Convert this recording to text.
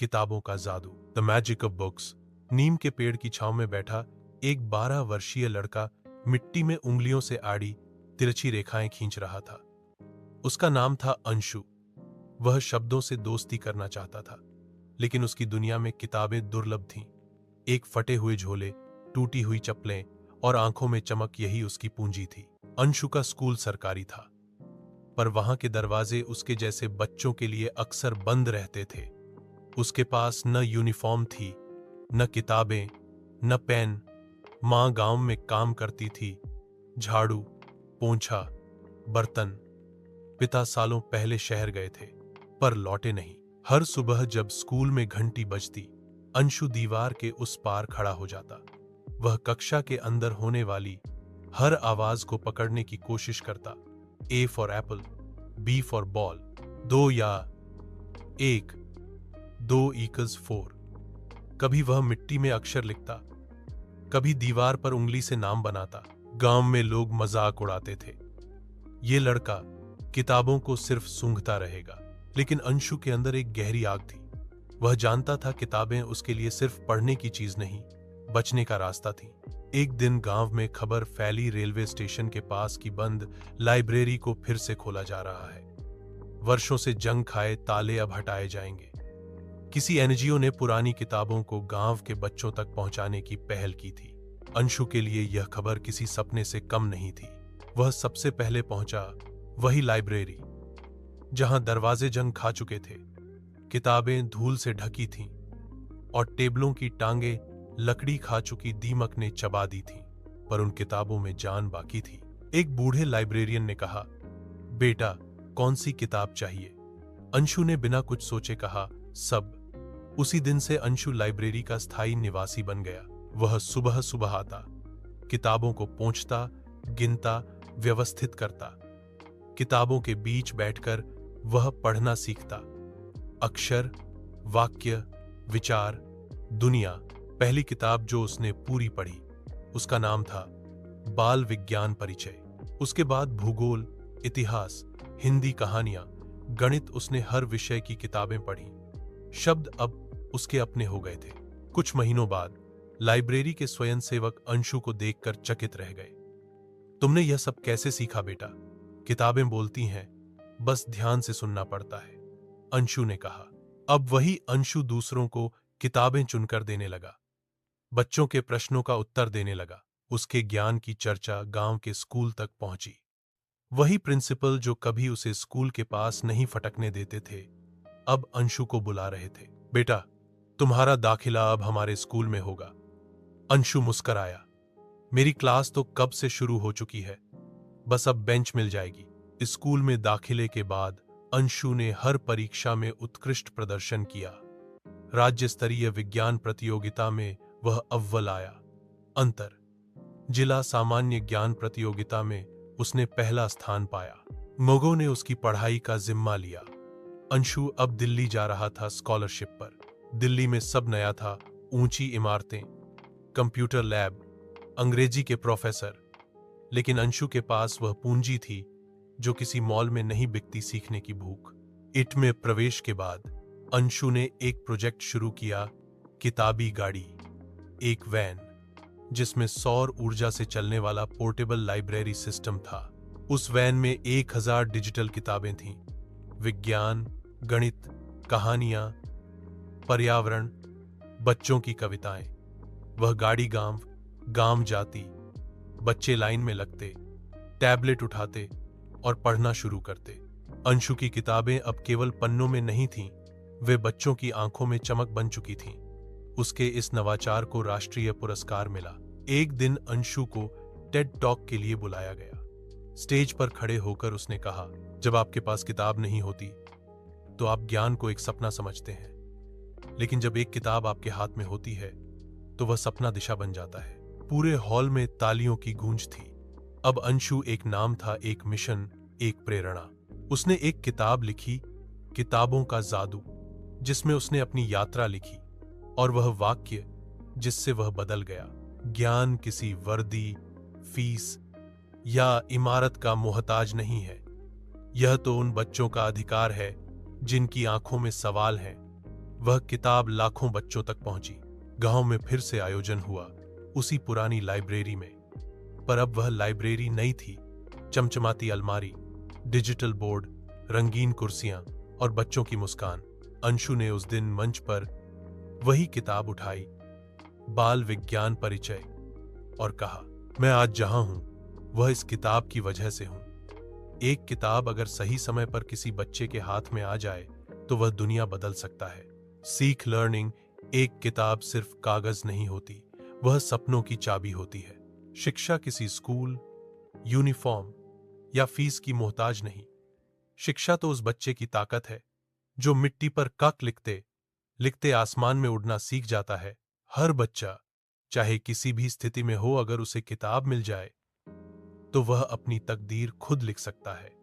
किताबों का जादू, द मैजिक ऑफ बुक्स। नीम के पेड़ की छांव में बैठा एक 12 वर्षीय लड़का मिट्टी में उंगलियों से आड़ी तिरछी रेखाएं खींच रहा था। उसका नाम था अंशु। वह शब्दों से दोस्ती करना चाहता था, लेकिन उसकी दुनिया में किताबें दुर्लभ थीं। एक फटे हुए झोले, टूटी हुई चप्पलें और आंखों में चमक, यही उसकी पूंजी थी। अंशु का स्कूल सरकारी था, पर वहां के दरवाजे उसके जैसे बच्चों के लिए अक्सर बंद रहते थे। उसके पास न यूनिफॉर्म थी, न किताबें, न पेन। मां गांव में काम करती थी, झाड़ू, पोंछा, बर्तन। पिता सालों पहले शहर गए थे, पर लौटे नहीं। हर सुबह जब स्कूल में घंटी बजती, अंशु दीवार के उस पार खड़ा हो जाता। वह कक्षा के अंदर होने वाली हर आवाज को पकड़ने की कोशिश करता। A for apple, B for ball, 2 या 1, 2 इक्वल्स 4। कभी वह मिट्टी में अक्षर लिखता, कभी दीवार पर उंगली से नाम बनाता। गांव में लोग मजाक उड़ाते थे, ये लड़का किताबों को सिर्फ सूंघता रहेगा। लेकिन अंशु के अंदर एक गहरी आग थी। वह जानता था किताबें उसके लिए सिर्फ पढ़ने की चीज नहीं, बचने का रास्ता थी। एक दिन गांव में खबर फैली, रेलवे स्टेशन के पास की बंद लाइब्रेरी को फिर से खोला जा रहा है। वर्षों से जंग खाए ताले अब हटाए जाएंगे। किसी एनजीओ ने पुरानी किताबों को गांव के बच्चों तक पहुंचाने की पहल की थी। अंशु के लिए यह खबर किसी सपने से कम नहीं थी। वह सबसे पहले पहुंचा वही लाइब्रेरी जहां दरवाजे जंग खा चुके थे, किताबें धूल से ढकी थीं और टेबलों की टांगे लकड़ी खा चुकी दीमक ने चबा दी थीं, पर उन किताबों में जान बाकी थी। एक बूढ़े लाइब्रेरियन ने कहा, बेटा, कौन सी किताब चाहिए? अंशु ने बिना कुछ सोचे कहा, सब। उसी दिन से अंशु लाइब्रेरी का स्थायी निवासी बन गया। वह सुबह सुबह आता, किताबों को पोंछता, गिनता, व्यवस्थित करता। किताबों के बीच बैठकर वह पढ़ना सीखता। अक्षर, वाक्य, विचार, दुनिया। पहली किताब जो उसने पूरी पढ़ी, उसका नाम था बाल विज्ञान परिचय। उसके बाद भूगोल, इतिहास, हिंदी कहानियां, गणित। उसने हर विषय की किताबें पढ़ी। शब्द अब उसके अपने हो गए थे। कुछ महीनों बाद लाइब्रेरी के स्वयंसेवक अंशु को देखकर चकित रह गए। तुमने यह सब कैसे सीखा बेटा? किताबें बोलती हैं, बस ध्यान से सुनना पड़ता है, अंशु ने कहा। अब वही अंशु दूसरों को किताबें चुनकर देने लगा, बच्चों के प्रश्नों का उत्तर देने लगा। उसके ज्ञान की चर्चा गांव के स्कूल तक पहुंची। वही प्रिंसिपल जो कभी उसे स्कूल के पास नहीं फटकने देते थे, अब अंशु को बुला रहे थे। बेटा, तुम्हारा दाखिला अब हमारे स्कूल में होगा। अंशु मुस्कराया। मेरी क्लास तो कब से शुरू हो चुकी है, बस अब बेंच मिल जाएगी। स्कूल में दाखिले के बाद अंशु ने हर परीक्षा में उत्कृष्ट प्रदर्शन किया। राज्य स्तरीय विज्ञान प्रतियोगिता में वह अव्वल आया। अंतर जिला सामान्य ज्ञान प्रतियोगिता में उसने पहला स्थान पाया। लोगों ने उसकी पढ़ाई का जिम्मा लिया। अंशु अब दिल्ली जा रहा था स्कॉलरशिप पर। दिल्ली में सब नया था, ऊंची इमारतें, कंप्यूटर लैब, अंग्रेजी के प्रोफेसर। लेकिन अंशु के पास वह पूंजी थी जो किसी मॉल में नहीं बिकती, सीखने की भूख। इट में प्रवेश के बाद अंशु ने एक प्रोजेक्ट शुरू किया, किताबी गाड़ी। एक वैन जिसमें सौर ऊर्जा से चलने वाला पोर्टेबल लाइब्रेरी सिस्टम था। उस वैन में 1000 डिजिटल किताबें थीं, विज्ञान, गणित, कहानियां, पर्यावरण, बच्चों की कविताएं। वह गाड़ी गांव गांव जाती, बच्चे लाइन में लगते, टैबलेट उठाते और पढ़ना शुरू करते। अंशु की किताबें अब केवल पन्नों में नहीं थीं, वे बच्चों की आंखों में चमक बन चुकी थीं। उसके इस नवाचार को राष्ट्रीय पुरस्कार मिला। एक दिन अंशु को टेड टॉक के लिए बुलाया गया। स्टेज पर खड़े होकर उसने कहा, जब आपके पास किताब नहीं होती तो आप ज्ञान को एक सपना समझते हैं, लेकिन जब एक किताब आपके हाथ में होती है तो वह सपना दिशा बन जाता है। पूरे हॉल में तालियों की गूंज थी। अब अंशु एक नाम था, एक मिशन, एक प्रेरणा। उसने एक किताब लिखी, किताबों का जादू, जिसमें उसने अपनी यात्रा लिखी और वह वाक्य जिससे वह बदल गया। ज्ञान किसी वर्दी, फीस या इमारत का मोहताज नहीं है। यह तो उन बच्चों का अधिकार है जिनकी आंखों में सवाल हैं, वह किताब लाखों बच्चों तक पहुंची। गांव में फिर से आयोजन हुआ, उसी पुरानी लाइब्रेरी में। पर अब वह लाइब्रेरी नई थी। चमचमाती अलमारी, डिजिटल बोर्ड, रंगीन कुर्सियां और बच्चों की मुस्कान। अंशु ने उस दिन मंच पर वही किताब उठाई, बाल विज्ञान परिचय, और कहा, मैं आज जहां हूं वह इस किताब की वजह से हूं। एक किताब अगर सही समय पर किसी बच्चे के हाथ में आ जाए तो वह दुनिया बदल सकता है। सीख लर्निंग एक किताब सिर्फ कागज नहीं होती, वह सपनों की चाबी होती है। शिक्षा किसी स्कूल, यूनिफॉर्म या फीस की मोहताज नहीं। शिक्षा तो उस बच्चे की ताकत है जो मिट्टी पर कक लिखते लिखते आसमान में उड़ना सीख जाता है। हर बच्चा, चाहे किसी भी स्थिति में हो, अगर उसे किताब मिल जाए तो वह अपनी तकदीर खुद लिख सकता है।